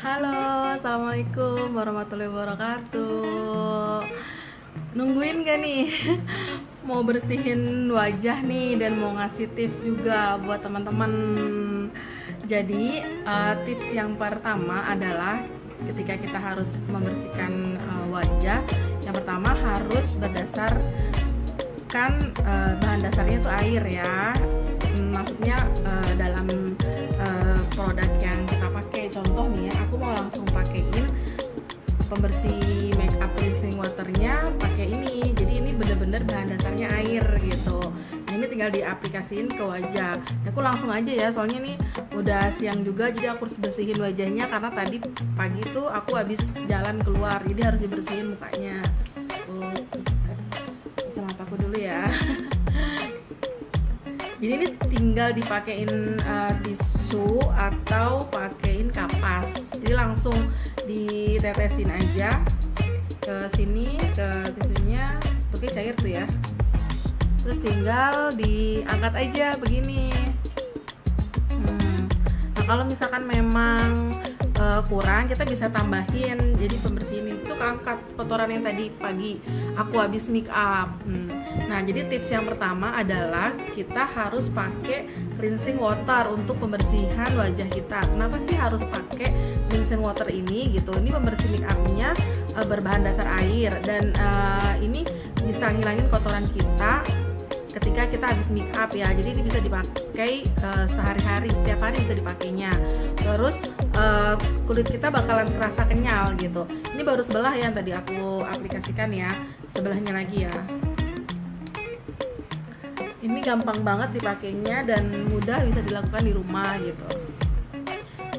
Halo, assalamualaikum warahmatullahi wabarakatuh. Nungguin gak nih? Mau bersihin wajah nih dan mau ngasih tips juga buat teman-teman. Jadi tips yang pertama adalah ketika kita harus membersihkan wajah, yang pertama harus berdasarkan bahan dasarnya itu air ya. Maksudnya dalam produk yang kita pakai, contoh nih ya, aku mau langsung pakein pembersih makeup cleansing waternya pakai ini. Jadi ini bener-bener bahan dasarnya air gitu. Nah, ini tinggal diaplikasiin ke wajah. Nah, aku langsung aja ya, soalnya nih udah siang juga, jadi aku harus bersihin wajahnya karena tadi pagi tuh aku habis jalan keluar, jadi harus dibersihin mukanya. Kacamataku dulu ya. Jadi ini tinggal dipakein tisu atau pakein kapas. Jadi langsung ditetesin aja ke sini, ke tisunya, untuk cair tuh ya. Terus tinggal diangkat aja begini. Nah, kalau misalkan memang kurang, kita bisa tambahin. Jadi pembersih ini itu keangkat kotoran yang tadi pagi aku habis make up. Nah, jadi tips yang pertama adalah kita harus pakai cleansing water untuk pembersihan wajah kita. Kenapa sih harus pakai cleansing water ini gitu? Ini pembersih make upnya berbahan dasar air dan ini bisa ngilangin kotoran kita ketika kita habis make up ya. Jadi ini bisa dipakai sehari-hari, setiap hari bisa dipakainya. Terus kulit kita bakalan terasa kenyal gitu. Ini baru sebelah ya yang tadi aku aplikasikan ya, sebelahnya lagi ya. Ini gampang banget dipakainya dan mudah, bisa dilakukan di rumah gitu.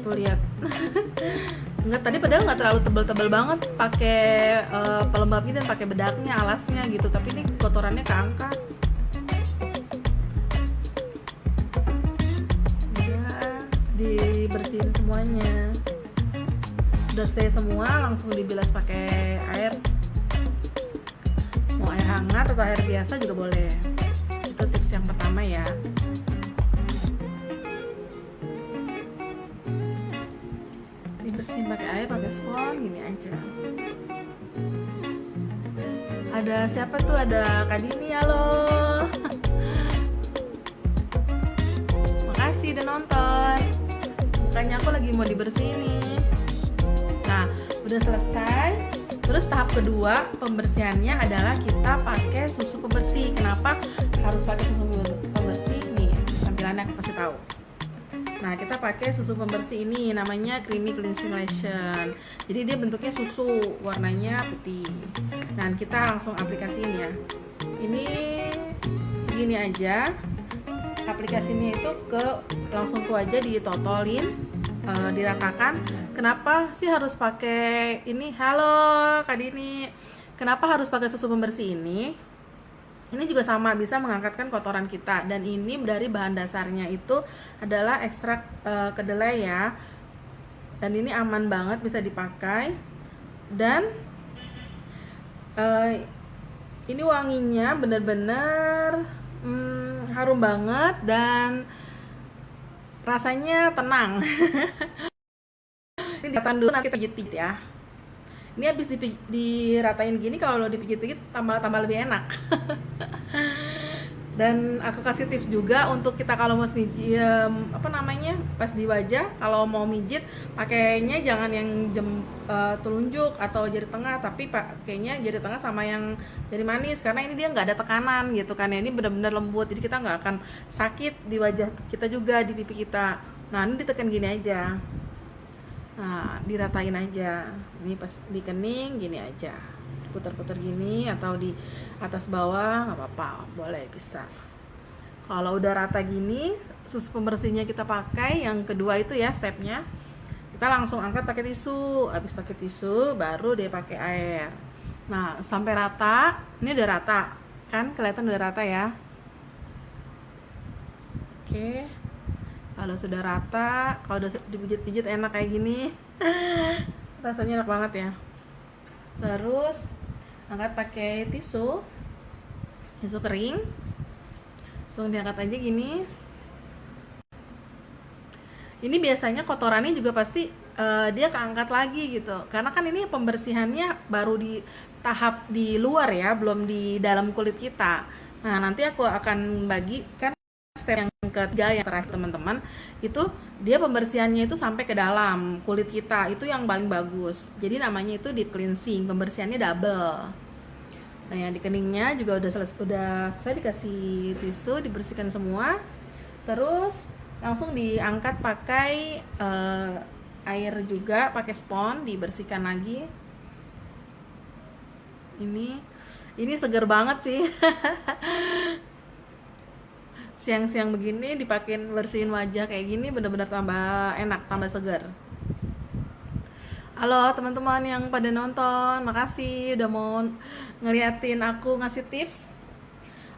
Tuh lihat. Enggak, tadi padahal nggak terlalu tebel-tebel banget pakai pelembabnya dan pakai bedaknya, alasnya gitu. Tapi ini kotorannya keangkat. Dibersihin semuanya. Udah selesai semua, langsung dibilas pakai air. Mau air hangat atau air biasa juga boleh. Itu tips yang pertama ya. Dibersihin pakai air, pakai spons gini aja. Ada siapa tuh? Ada Kak Dini, halo. Makasih udah nonton. Mukanya aku lagi mau dibersihin nih. Nah, udah selesai. Terus tahap kedua pembersihannya adalah kita pakai susu pembersih. Kenapa harus pakai susu pembersih? Nih, tampilannya aku kasih tahu. Nah, kita pakai susu pembersih ini, namanya Creamy Cleansing Lotion. Jadi dia bentuknya susu, warnanya putih. Nah, kita langsung aplikasiin ya. Ini segini aja. Aplikasinya itu langsung ke wajah, ditotolin, diratakan. Kenapa sih harus pakai ini? Halo Kak Dini, kenapa harus pakai susu pembersih ini? Ini juga sama, bisa mengangkatkan kotoran kita. Dan ini dari bahan dasarnya itu adalah ekstrak kedelai ya. Dan ini aman banget, bisa dipakai. Dan ini wanginya bener-bener harum banget dan rasanya tenang. Ini diratain dulu, nanti pijit-pijit ya. Ini habis diratain gini, kalau dipijit-pijit tambah lebih enak. Dan aku kasih tips juga untuk kita kalau mau pas di wajah, kalau mau mijit pakainya jangan yang telunjuk atau jari tengah, tapi pakainya jari tengah sama yang jari manis, karena ini dia nggak ada tekanan gitu kan ya. Ini benar-benar lembut, jadi kita nggak akan sakit di wajah kita juga, di pipi kita. Nah, ini ditekan gini aja. Nah, diratain aja. Ini pas di kening gini aja, putar-putar gini, atau di atas bawah nggak apa-apa, boleh, bisa. Kalau udah rata gini, susu pembersihnya kita pakai yang kedua itu ya, stepnya kita langsung angkat pakai tisu. Habis pakai tisu baru dia pakai air. Nah, sampai rata. Ini udah rata kan, kelihatan udah rata ya. Oke, kalau sudah rata, kalau udah dipijit-pijit enak kayak gini, rasanya enak banget ya. Terus angkat pakai tisu kering, langsung diangkat aja gini. ini biasanya kotorannya juga pasti dia keangkat lagi gitu, karena kan ini pembersihannya baru di tahap di luar ya, belum di dalam kulit kita. Nah, nanti aku akan bagikan step yang ketiga yang terakhir teman-teman, itu dia pembersihannya itu sampai ke dalam kulit kita, itu yang paling bagus. Jadi namanya itu deep cleansing, pembersihannya double. Nah, yang di keningnya juga udah selesai dikasih tisu, dibersihkan semua. Terus langsung diangkat pakai air juga, pakai spons, dibersihkan lagi. Ini seger banget sih. Siang-siang begini dipakein bersihin wajah kayak gini bener-bener tambah enak, tambah seger. Halo teman-teman yang pada nonton, makasih udah mau ngeliatin aku ngasih tips.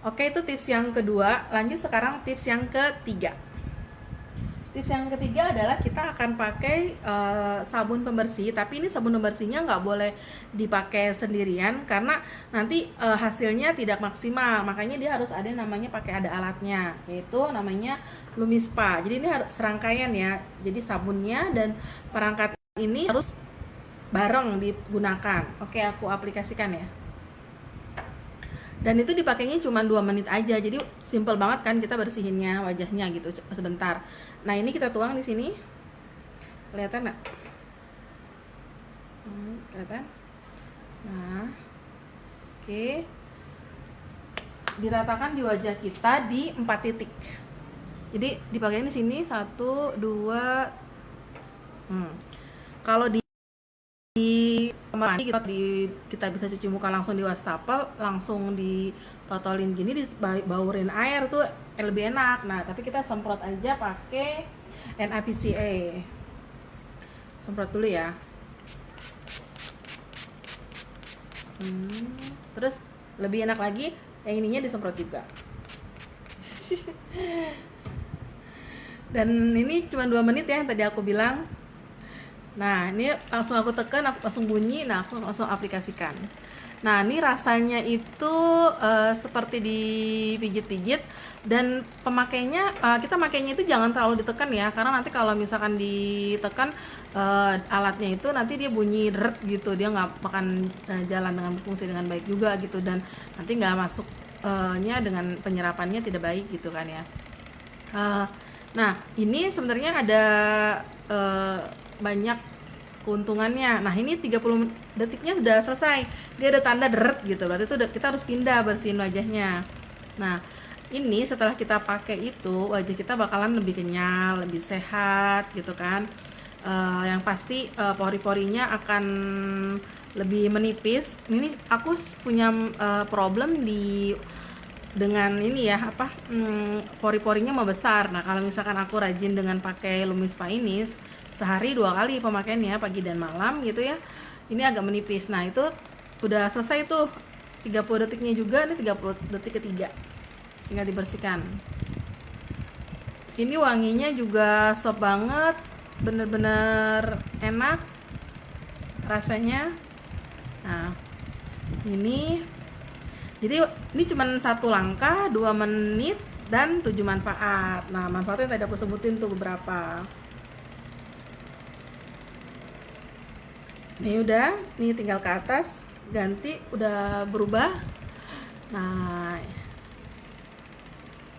Oke, itu tips yang kedua. Lanjut sekarang tips yang ketiga. Tips yang ketiga adalah kita akan pakai sabun pembersih, tapi ini sabun pembersihnya nggak boleh dipakai sendirian karena nanti hasilnya tidak maksimal. Makanya dia harus ada namanya pakai ada alatnya, yaitu namanya Lumispa. Jadi ini harus serangkaian ya. Jadi sabunnya dan perangkat ini harus bareng digunakan. Oke, aku aplikasikan ya. Dan itu dipakainya cuma 2 menit aja, jadi simple banget kan kita bersihinnya wajahnya gitu sebentar. Nah, ini kita tuang di sini, kelihatan nggak? Kelihatan? Nah, oke, diratakan di wajah kita di 4 titik. Jadi dipakai di sini 1, 2. Kalau di kita bisa cuci muka langsung di wastafel, langsung ditotolin gini, dibaurin air tuh lebih enak. Nah, tapi kita semprot aja pakai NaPCA. Semprot dulu ya. Terus lebih enak lagi yang ininya disemprot juga. Dan ini cuma 2 menit ya yang tadi aku bilang. Nah, ini langsung aku tekan, aku langsung bunyi, nah aku langsung aplikasikan. Nah, ini rasanya itu seperti dipijit-pijit, dan pemakainya kita makainya itu jangan terlalu ditekan ya, karena nanti kalau misalkan ditekan alatnya itu nanti dia bunyi deret gitu, dia nggak akan jalan dengan berfungsi dengan baik juga gitu, dan nanti nggak masuknya dengan penyerapannya tidak baik gitu kan ya. Nah, ini sebenarnya ada banyak keuntungannya. Nah, ini 30 detiknya sudah selesai. Dia ada tanda deret gitu. Berarti itu kita harus pindah bersihin wajahnya. Nah, ini setelah kita pakai itu, wajah kita bakalan lebih kenyal, lebih sehat gitu kan. Yang pasti pori-porinya akan lebih menipis. Ini aku punya problem dengan ini ya, pori-porinya mau besar. Nah, kalau misalkan aku rajin dengan pakai Lumispa ini sehari 2 kali pemakaiannya, pagi dan malam gitu ya, ini agak menipis. Nah, itu udah selesai tuh 30 detiknya juga. Ini 30 detik ketiga tinggal dibersihkan. Ini wanginya juga sop banget, bener-bener enak rasanya. Nah, jadi ini cuma 1 langkah, 2 menit dan 7 manfaat. Nah, manfaatnya tadi aku sebutin tuh beberapa. Ini udah, nih tinggal ke atas ganti, udah berubah. Nah,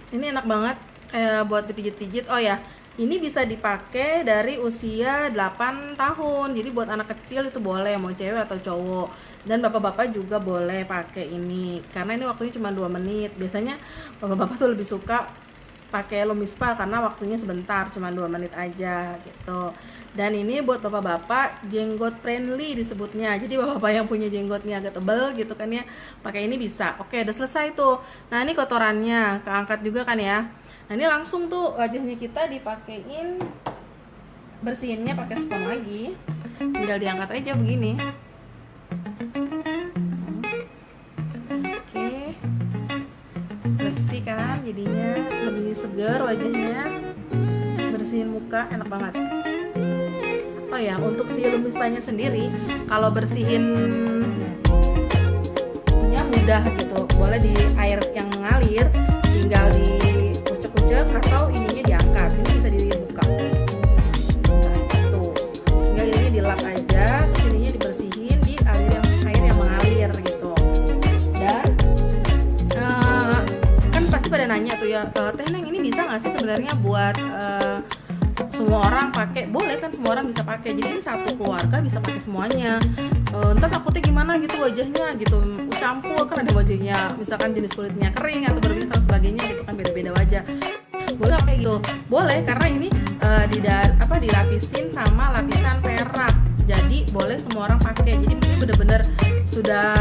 ini enak banget kayak buat dipijit-pijit. Oh ya, ini bisa dipakai dari usia 8 tahun. Jadi buat anak kecil itu boleh, mau cewek atau cowok. Dan bapak-bapak juga boleh pakai ini, karena ini waktunya cuma 2 menit. Biasanya bapak-bapak tuh lebih suka pakai Lumispa karena waktunya sebentar, cuma 2 menit aja gitu. Dan ini buat bapak-bapak jenggot friendly disebutnya. Jadi bapak-bapak yang punya jenggotnya agak tebal gitu kan ya, pakai ini bisa. Oke, udah selesai tuh. Nah, ini kotorannya keangkat juga kan ya. Nah, ini langsung tuh wajahnya kita dipakein, bersihinnya pakai spons lagi. Tinggal diangkat aja begini. Oke. Bersih kan, jadinya lebih segar wajahnya. Bersihin muka enak banget. Oh ya, untuk si Lumispanya sendiri, kalau bersihinnya mudah gitu, boleh di air yang mengalir, tinggal dikucek-kucek atau ininya diangkat. Ini bisa dibuka. dilap aja, terus ininya dibersihin di air yang mengalir gitu. Dan kan pasti pada nanya tuh ya, Teh Neng ini bisa nggak sih sebenarnya buat semua orang pakai? Boleh kan, semua orang bisa pakai. Jadi ini satu keluarga bisa pakai semuanya. Ntar takutnya gimana gitu wajahnya gitu, campur kan, ada wajahnya misalkan jenis kulitnya kering atau berminyak dan sebagainya gitu kan, beda-beda wajah. Boleh kayak gitu, boleh, karena ini dilapisin sama lapisan perak, jadi boleh semua orang pakai. Jadi ini bener-bener sudah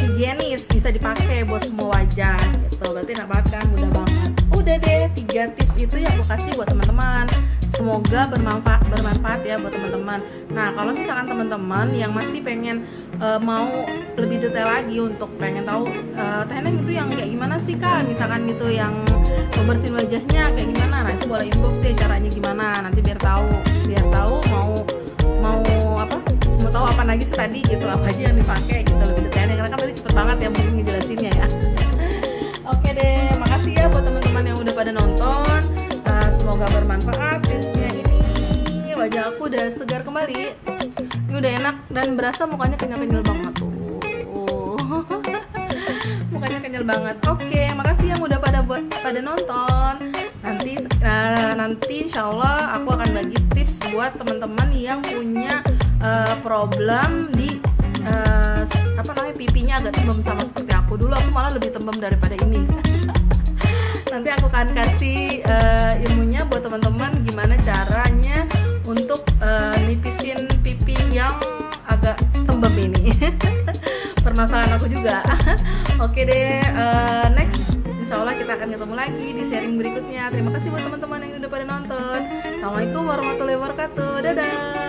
higienis, bisa dipakai buat semua wajah gitu. Berarti enak banget kan, mudah banget. Udah deh, 3 tips itu yang aku kasih buat teman-teman. Semoga bermanfaat ya buat teman-teman. Nah, kalau misalkan teman-teman yang masih pengen mau lebih detail lagi untuk pengen tahu Teh Neng itu yang kayak gimana sih Kak, misalkan gitu yang membersihin wajahnya kayak gimana, nah itu boleh inbox deh caranya gimana, nanti biar tahu mau tahu apa lagi sih tadi gitu, apa aja yang dipakai gitu lebih detailnya, karena kan tadi cepet banget ya mungkin ngejelasinnya ya. Oke deh, makasih ya buat teman-teman yang udah pada nonton. Semoga bermanfaat tipsnya ini. Wajah aku udah segar kembali. Ini udah enak dan berasa mukanya kenyal-kenyal banget tuh. Mukanya kenyal banget. Oke, makasih yang udah pada nonton. Nanti insyaallah aku akan bagi tips buat teman-teman yang punya problem di pipinya agak tembem sama seperti aku. Dulu aku malah lebih tembem daripada ini. Nanti aku akan kasih ilmunya buat teman-teman gimana caranya untuk nipisin pipi yang agak tembem ini. Permasalahan aku juga. Oke deh, next insyaallah kita akan ketemu lagi di sharing berikutnya. Terima kasih buat teman-teman yang udah pada nonton. Assalamualaikum warahmatullahi wabarakatuh. Dadah.